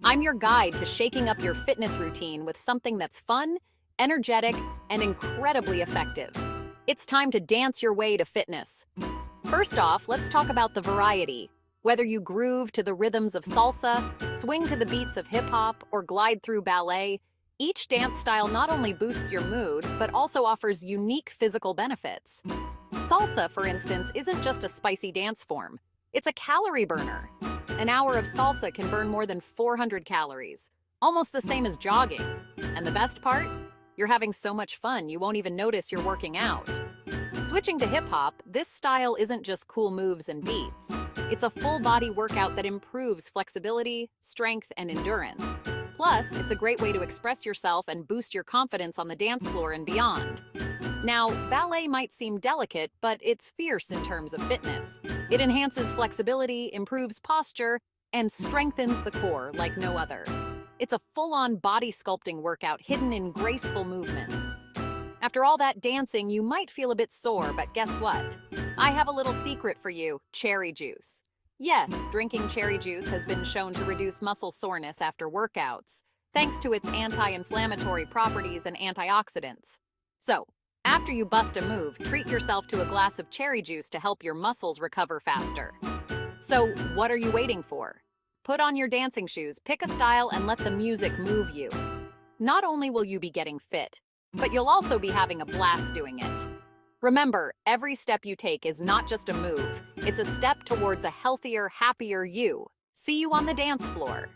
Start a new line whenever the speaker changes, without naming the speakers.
I'm your guide to shaking up your fitness routine with something that's fun, energetic, and incredibly effective. It's time to dance your way to fitness. First off, let's talk about the variety. Whether you groove to the rhythms of salsa, swing to the beats of hip-hop, or glide through ballet, each dance style not only boosts your mood, but also offers unique physical benefits. Salsa, for instance, isn't just a spicy dance form. It's a calorie burner. An hour of salsa can burn more than 400 calories, almost the same as jogging. And the best part? You're having so much fun you won't even notice you're working out. Switching to hip-hop, this style isn't just cool moves and beats. It's a full-body workout that improves flexibility, strength, and endurance. Plus, it's a great way to express yourself and boost your confidence on the dance floor and beyond. Now, ballet might seem delicate, but it's fierce in terms of fitness. It enhances flexibility, improves posture, and strengthens the core like no other. It's a full-on body sculpting workout hidden in graceful movements. After all that dancing, you might feel a bit sore, but guess what? I have a little secret for you: cherry juice. Yes, drinking cherry juice has been shown to reduce muscle soreness after workouts, thanks to its anti-inflammatory properties and antioxidants. So, after you bust a move, treat yourself to a glass of cherry juice to help your muscles recover faster. So, what are you waiting for? Put on your dancing shoes, pick a style, and let the music move you. Not only will you be getting fit, but you'll also be having a blast doing it. Remember, every step you take is not just a move, it's a step towards a healthier, happier you. See you on the dance floor.